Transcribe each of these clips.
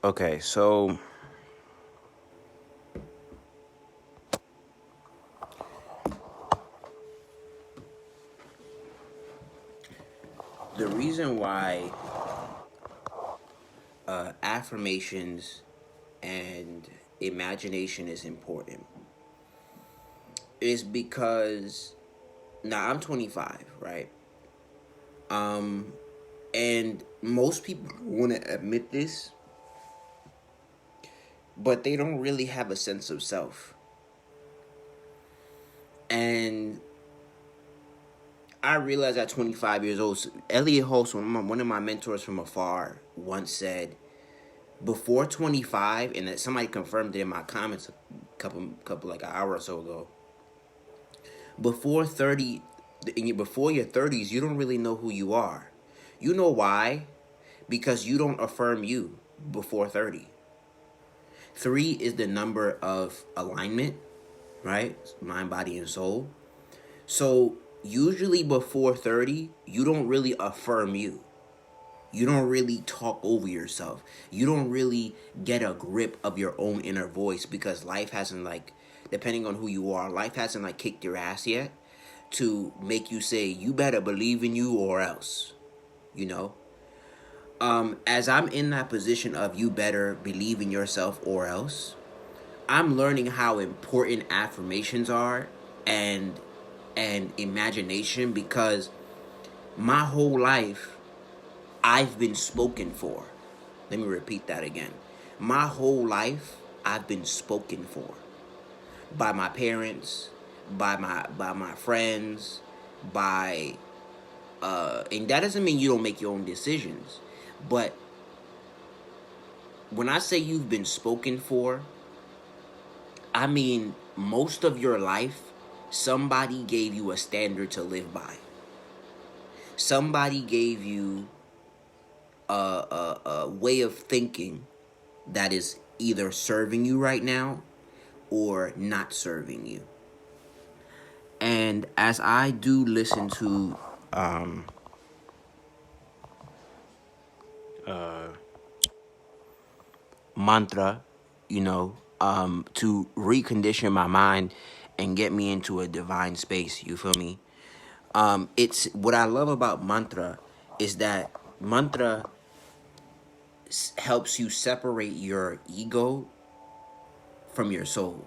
Okay, so the reason why affirmations and imagination is important is because now I'm 25, right? And most people want to admit this, but they don't really have a sense of self. And I realized at 25 years old, Elliot Holst, one of my mentors from afar, once said, before 25, and that somebody confirmed it in my comments a couple like an hour or so ago. Before 30, before your 30s, you don't really know who you are. You know why? Because you don't affirm you before 30. 3 is the number of alignment, right? Mind, body, and soul. So usually before 30, you don't really affirm you. You don't really talk over yourself. You don't really get a grip of your own inner voice because life hasn't, like, depending on who you are, life hasn't, like, kicked your ass yet to make you say, you better believe in you or else, you know? As I'm in that position of you better believe in yourself or else, I'm learning how important affirmations are and imagination, because my whole life I've been spoken for. Let me repeat that again. My whole life I've been spoken for by my parents, by my friends, by and that doesn't mean you don't make your own decisions, but when I say you've been spoken for, I mean most of your life somebody gave you a standard to live by. Somebody gave you a way of thinking that is either serving you right now or not serving you. And as I do listen to mantra, to recondition my mind and get me into a divine space, you feel me? It's what I love about mantra is that mantra helps you separate your ego from your soul.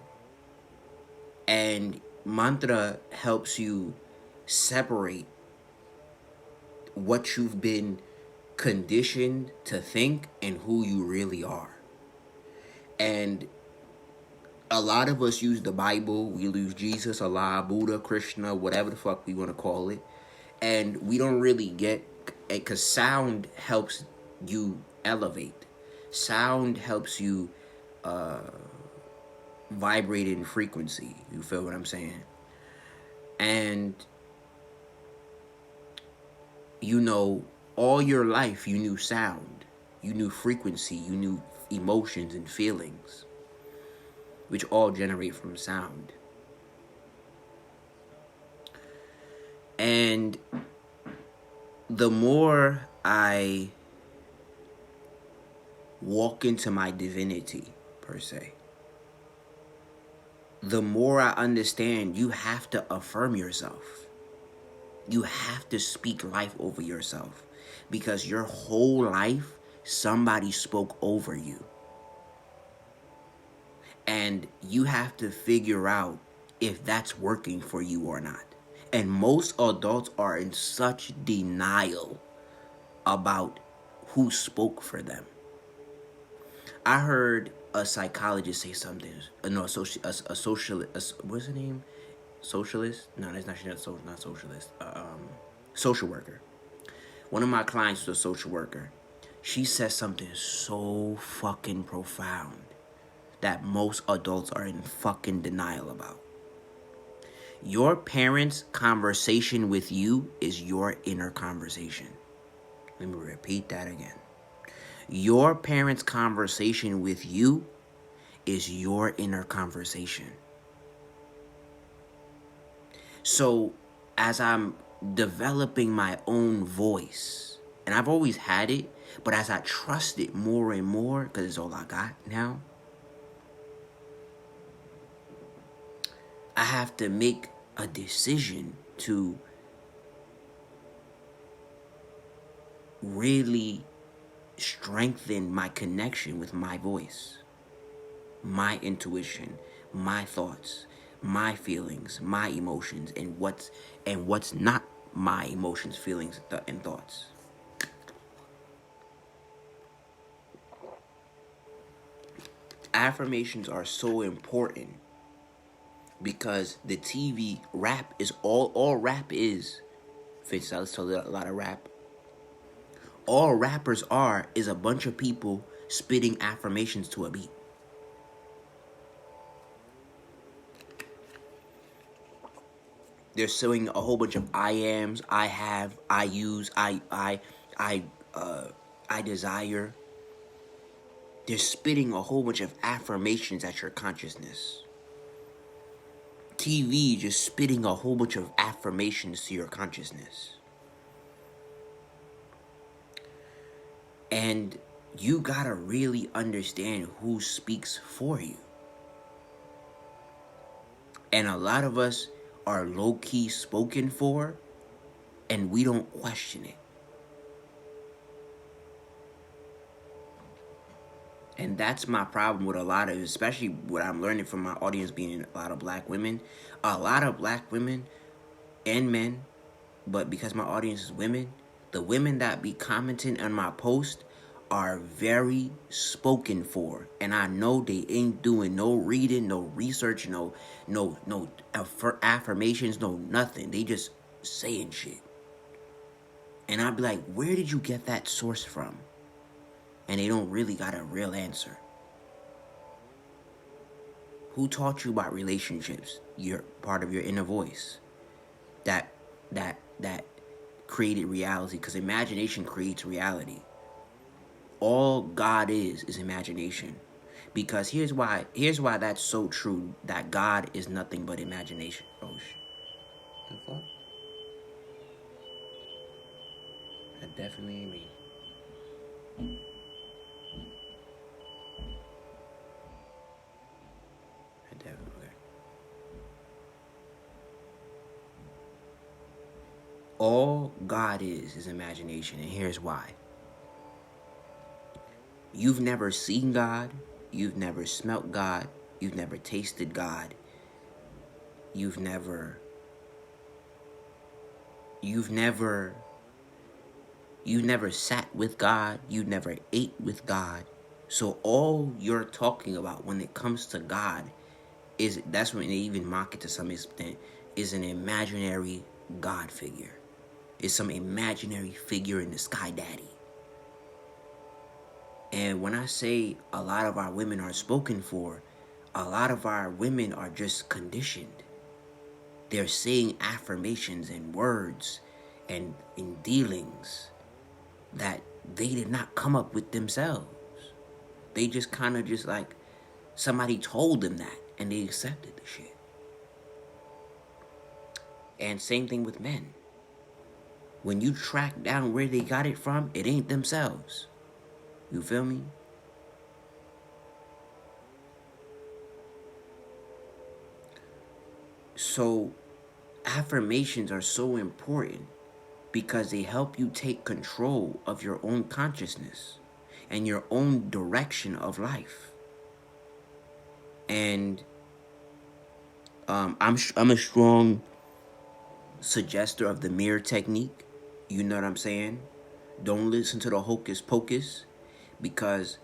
And mantra helps you separate what you've been conditioned to think and who you really are. And a lot of us use the Bible, we use Jesus, Allah, Buddha, Krishna, whatever the fuck we want to call it. And we don't really get it because sound helps you elevate. Sound helps you vibrate in frequency. You feel what I'm saying? And all your life you knew sound, you knew frequency, you knew emotions and feelings, which all generate from sound. And the more I walk into my divinity, per se, the more I understand you have to affirm yourself. You have to speak life over yourself, because your whole life somebody spoke over you. And you have to figure out if that's working for you or not. And most adults are in such denial about who spoke for them. I heard a psychologist say something. No, a socialist. What's her name? Socialist? No, that's not socialist. Social worker. One of my clients was a social worker. She said something so fucking profound that most adults are in fucking denial about. Your parents' conversation with you is your inner conversation. Let me repeat that again. Your parents' conversation with you is your inner conversation. So, as I'm developing my own voice, And I've always had it, but as I trust it more and more, because it's all I got now, I have to make a decision to really strengthen my connection with my voice, my intuition, my thoughts, my feelings, my emotions, and what's not my emotions, feelings, and thoughts. Affirmations are so important because the TV rap is all rap is. Fitz, I listen to a lot of rap. All rappers are is a bunch of people spitting affirmations to a beat. They're saying a whole bunch of I ams, I have, I use, I, I desire. They're spitting a whole bunch of affirmations at your consciousness. TV just spitting a whole bunch of affirmations to your consciousness. And you gotta really understand who speaks for you. And a lot of us are low-key spoken for, and we don't question it. And that's my problem with a lot of, especially what I'm learning from my audience being a lot of black women. A lot of black women and men, but because my audience is women, the women that be commenting on my post are very spoken for. And I know they ain't doing no reading, no research, no affirmations, no nothing. They just saying shit. And I'd be like, where did you get that source from? And they don't really got a real answer. Who taught you about relationships? You're part of your inner voice. That created reality, because imagination creates reality. All God is imagination. Because here's why that's so true, that God is nothing but imagination. Oh shit. The fuck? That definitely ain't me. Okay. All God is imagination, and here's why. You've never seen God, you've never smelt God, you've never tasted God, you've never sat with God, you've never ate with God. So all you're talking about when it comes to God is, that's when they even mock it to some extent, is an imaginary God figure. It's some imaginary figure in the sky daddy. And when I say a lot of our women are spoken for, a lot of our women are just conditioned. They're saying affirmations and words and in dealings that they did not come up with themselves. They just kind of just like somebody told them that and they accepted the shit. And same thing with men. When you track down where they got it from, it ain't themselves. You feel me? So affirmations are so important because they help you take control of your own consciousness and your own direction of life. And I'm a strong suggester of the mirror technique. You know what I'm saying? Don't listen to the hocus pocus, because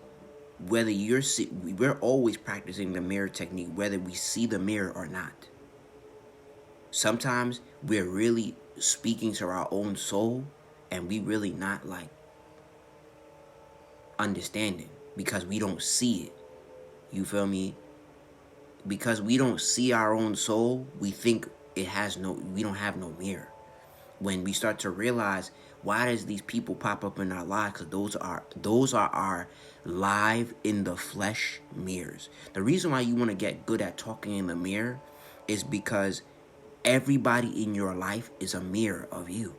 whether we're always practicing the mirror technique, whether we see the mirror or not. Sometimes we're really speaking to our own soul and we really not like understanding because we don't see it. You feel me? Because we don't see our own soul, we think we don't have no mirror. When we start to realize, why does these people pop up in our lives? Because those are our live in the flesh mirrors. The reason why you want to get good at talking in the mirror is because everybody in your life is a mirror of you.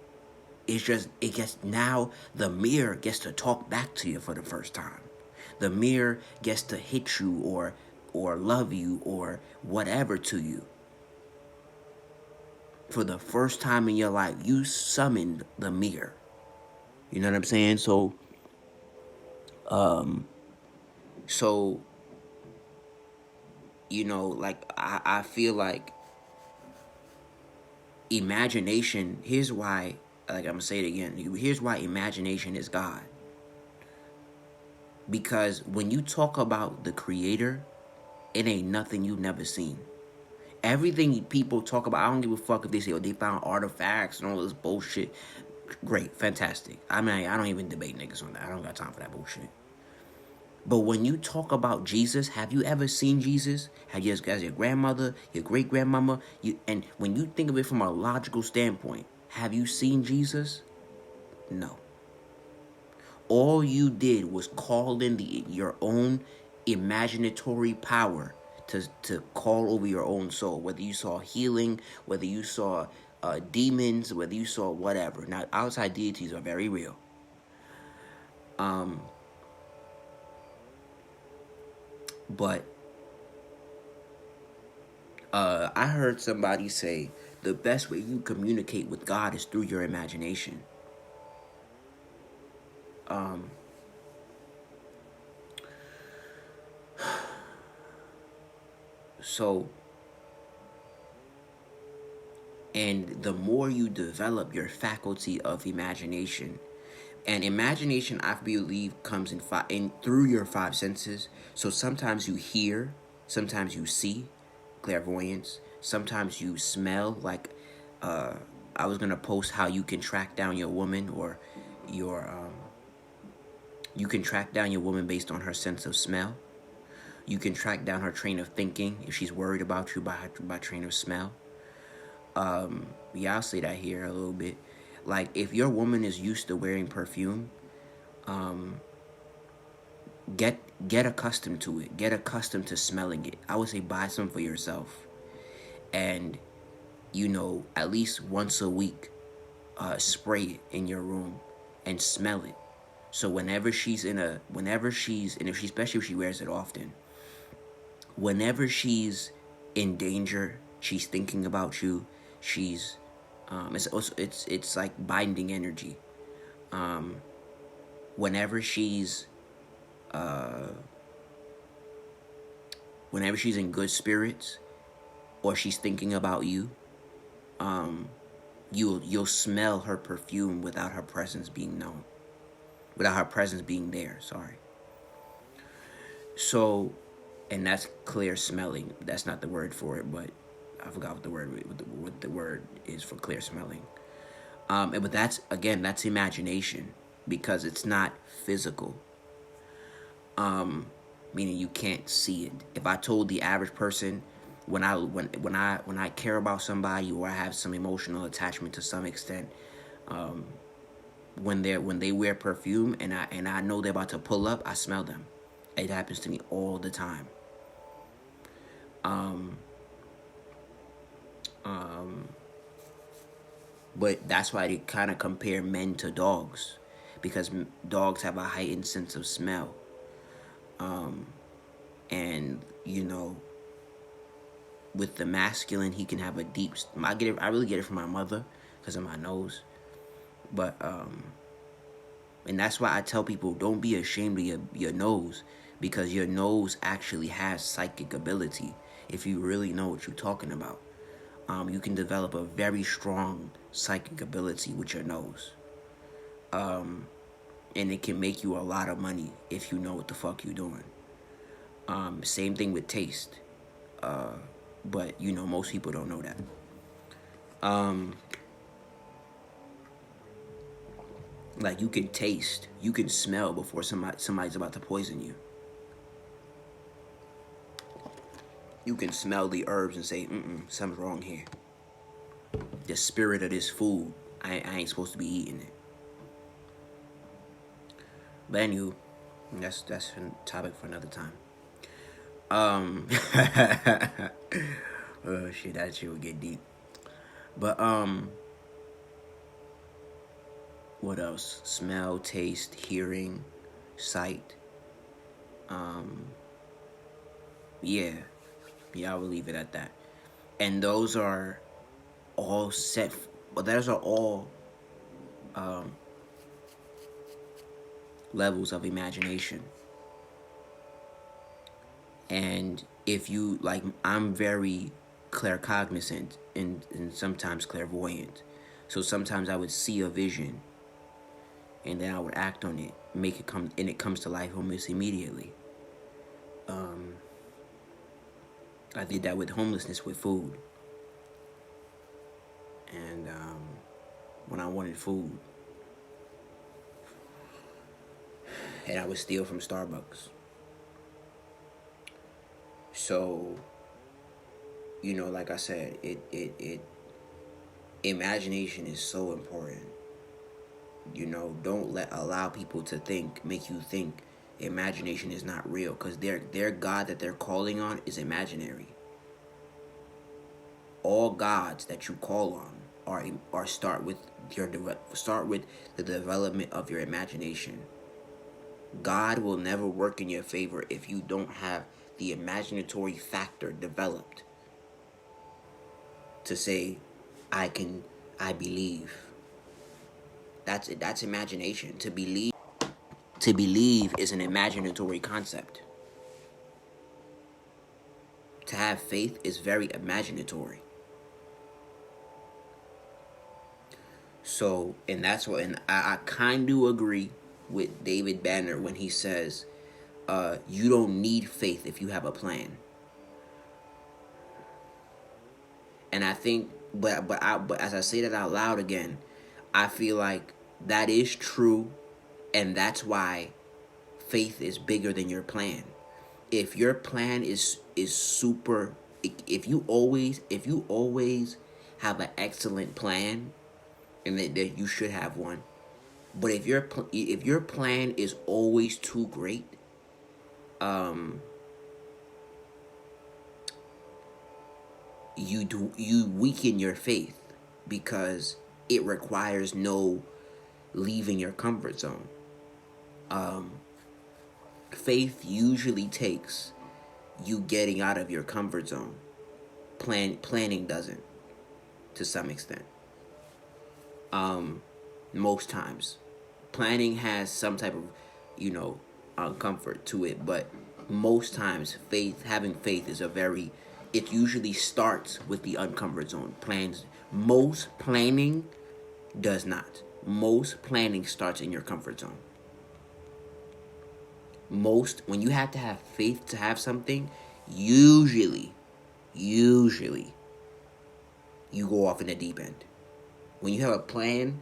It's just, it gets, now the mirror gets to talk back to you for the first time. The mirror gets to hit you or love you or whatever to you. For the first time in your life, you summoned the mirror. You know what I'm saying? So like I feel like imagination, here's why, like I'm gonna say it again, here's why imagination is God. Because when you talk about the creator, it ain't nothing you've never seen. Everything people talk about, I don't give a fuck if they say, oh, they found artifacts and all this bullshit. Great, fantastic. I mean, I don't even debate niggas on that. I don't got time for that bullshit. But when you talk about Jesus, have you ever seen Jesus? Have you, as your grandmother, your great grandmama, and when you think of it from a logical standpoint, have you seen Jesus? No. All you did was call in your own imaginatory power to call over your own soul. Whether you saw healing, whether you saw demons, whether you saw whatever. Now, outside deities are very real. But I heard somebody say the best way you communicate with God is through your imagination. So, and the more you develop your faculty of imagination, and imagination, I believe, comes in through your five senses. So sometimes you hear, sometimes you see, clairvoyance. Sometimes you smell. Like, I was gonna post how you can track down your woman, or you can track down your woman based on her sense of smell. You can track down her train of thinking if she's worried about you by train of smell. Yeah, I'll say that here a little bit. Like, if your woman is used to wearing perfume, get accustomed to it. Get accustomed to smelling it. I would say buy some for yourself, and at least once a week, spray it in your room and smell it. So whenever she's and if she, especially if she wears it often, whenever she's in danger, she's thinking about you. She's it's like binding energy. Whenever she's in good spirits, or she's thinking about you, you'll smell her perfume without her presence being known, without her presence being there. Sorry. So, and that's clear smelling. That's not the word for it, but I forgot what the word is for clear smelling. But that's imagination, because it's not physical. Meaning you can't see it. If I told the average person, when I care about somebody, or I have some emotional attachment to some extent, when they wear perfume and I know they're about to pull up, I smell them. It happens to me all the time. But that's why they kind of compare men to dogs, because dogs have a heightened sense of smell. And with the masculine, he can have a deep. I really get it from my mother because of my nose, but and that's why I tell people, don't be ashamed of your nose, because your nose actually has psychic ability. If you really know what you're talking about, you can develop a very strong psychic ability with your nose. And it can make you a lot of money if you know what the fuck you're doing. Same thing with taste. But most people don't know that. Like, you can taste, you can smell before somebody's about to poison you. You can smell the herbs and say, something's wrong here. The spirit of this food, I ain't supposed to be eating it. But anywho, that's a topic for another time. Oh shit, that shit would get deep. But What else? Smell, taste, hearing, sight. Yeah. Yeah, I will leave it at that. And those are all set, but those are all levels of imagination. And if you, like, I'm very claircognizant and sometimes clairvoyant. So sometimes I would see a vision and then I would act on it, make it come, and it comes to life almost immediately. I did that with homelessness, with food. And when I wanted food, and I would steal from Starbucks. So, like I said, imagination is so important. Don't allow people to make you think imagination is not real, because their God that they're calling on is imaginary. All gods that you call on are start with the development of your imagination. God will never work in your favor if you don't have the imaginatory factor developed to say, I believe. That's imagination. To believe is an imaginatory concept. To have faith is very imaginatory. So, and that's what, and I kind of agree with David Banner when he says, you don't need faith if you have a plan. And I think, but as I say that out loud again, I feel like that is true, and that's why faith is bigger than your plan. If your plan is super, if you always have an excellent plan, and that you should have one, but if your plan is always too great, you weaken your faith, because it requires no leaving your comfort zone. Faith usually takes you getting out of your comfort zone. Planning doesn't, to some extent. Most times, planning has some type of comfort to it, but most times having faith is it usually starts with the uncomfort zone. Most planning does not. Most planning starts in your comfort zone. When you have to have faith to have something, usually you go off in the deep end. When you have a plan,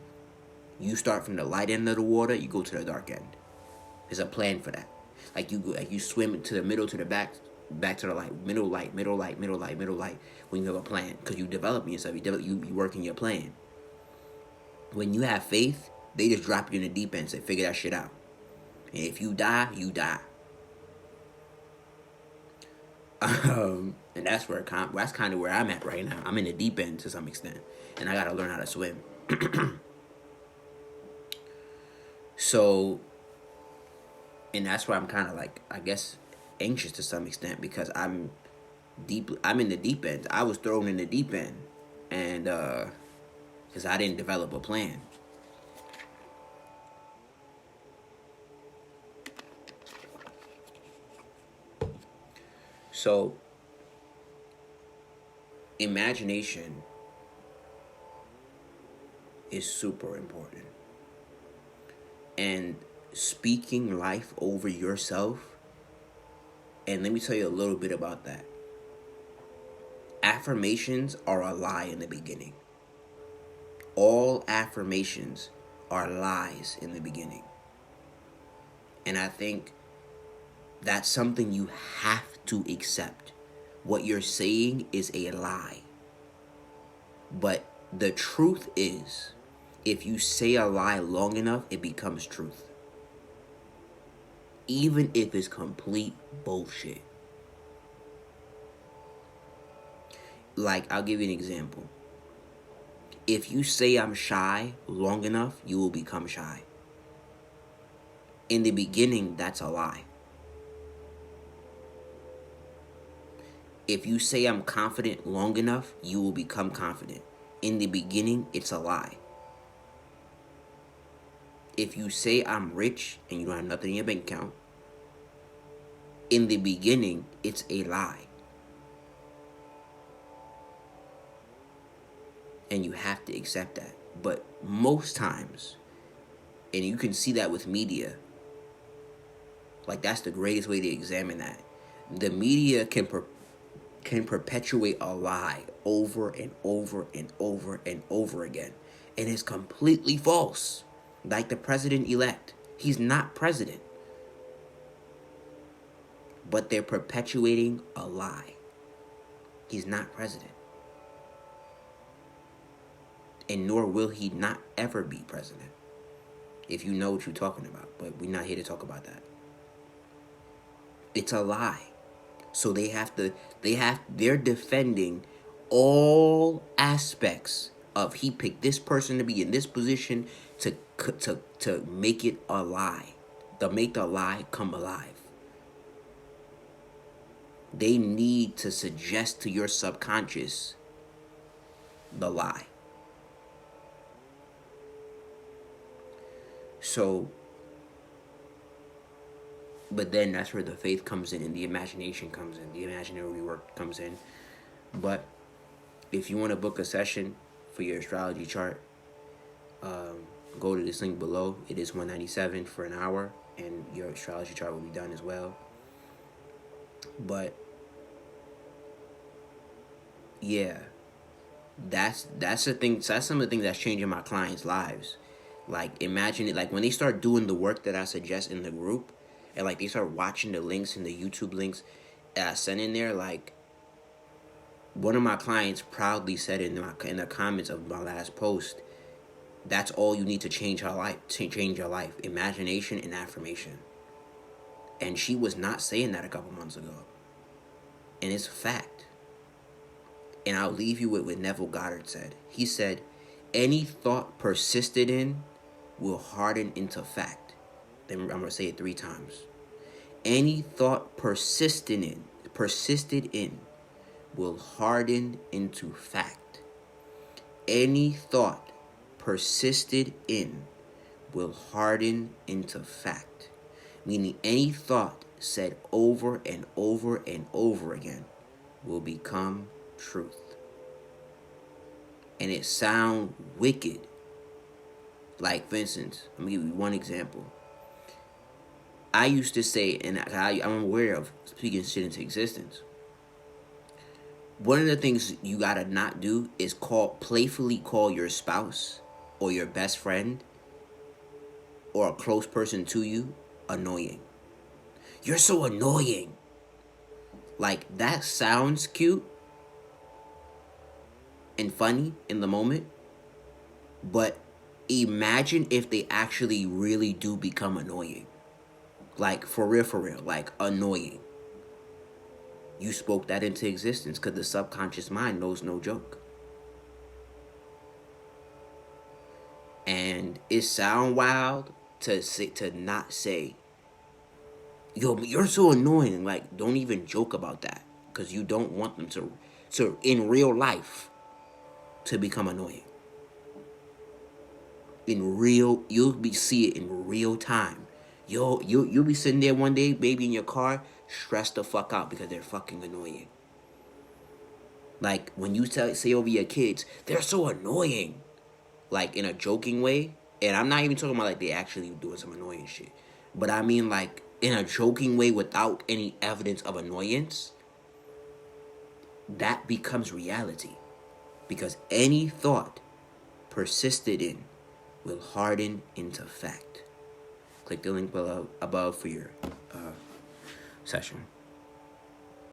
you start from the light end of the water, you go to the dark end. There's a plan for that. Like you swim to the middle, to the back to the light, middle light. When you have a plan, because you develop yourself, you work in your plan. When you have faith, they just drop you in the deep end and say, figure that shit out. And if you die, you die. And that's kind of where I'm at right now. I'm in the deep end to some extent, and I gotta learn how to swim. So, and that's why I'm kind of like, I guess, anxious to some extent, because I'm in the deep end. I was thrown in the deep end, and because I didn't develop a plan. So, imagination is super important. And speaking life over yourself, and let me tell you a little bit about that. Affirmations are a lie in the beginning. All affirmations are lies in the beginning. And I think that's something you have to accept. What you're saying is a lie. But the truth is, if you say a lie long enough, it becomes truth. Even if it's complete bullshit. Like, I'll give you an example. If you say I'm shy long enough, you will become shy. In the beginning, that's a lie. If you say I'm confident long enough, you will become confident. In the beginning, it's a lie. If you say I'm rich and you don't have nothing in your bank account, in the beginning, it's a lie. And you have to accept that. But most times, and you can see that with media, like that's the greatest way to examine that. The media can perpetuate a lie over and over and over and over again. And it's completely false. Like the president-elect. He's not president. But they're perpetuating a lie. He's not president. And nor will he not ever be president. If you know what you're talking about. But we're not here to talk about that. It's a lie. So they're defending all aspects of he picked this person to be in this position to make it a lie. To make the lie come alive. They need to suggest to your subconscious the lie. So, but then that's where the faith comes in and the imagination comes in. The imaginary work comes in. But if you want to book a session for your astrology chart, go to this link below. It is $197 for an hour, and your astrology chart will be done as well. But yeah, that's the thing. That's some of the things that's changing my clients' lives. Like, imagine it, like when they start doing the work that I suggest in the group, and like they start watching the links and the YouTube links that I send in there. Like, one of my clients proudly said in the comments of my last post, that's all you need to change her life. Change your life: imagination and affirmation. And she was not saying that a couple months ago, and it's a fact. And I'll leave you with what Neville Goddard said. He said, "Any thought persisted in will harden into fact." Then I'm going to say it 3 times. Any thought persisted in will harden into fact. Any thought persisted in will harden into fact. Meaning any thought said over and over and over again will become truth. And it sounds wicked. Like, for instance, let me give you one example. I used to say, and I'm aware of speaking shit into existence. One of the things you gotta not do is playfully call your spouse or your best friend or a close person to you annoying. You're so annoying. Like, that sounds cute and funny in the moment, but imagine if they actually really do become annoying. Like, for real, like, annoying. You spoke that into existence because the subconscious mind knows no joke. And it sound wild to not say, yo, you're so annoying. Like, don't even joke about that, because you don't want them to in real life to become annoying. You'll see it in real time. You'll be sitting there one day, maybe in your car, stressed the fuck out because they're fucking annoying. Like, when you say over your kids, they're so annoying, like, in a joking way. And I'm not even talking about, like, they actually doing some annoying shit. But I mean, like, in a joking way without any evidence of annoyance. That becomes reality. Because any thought persisted in will harden into fact. Click the link below above for your session.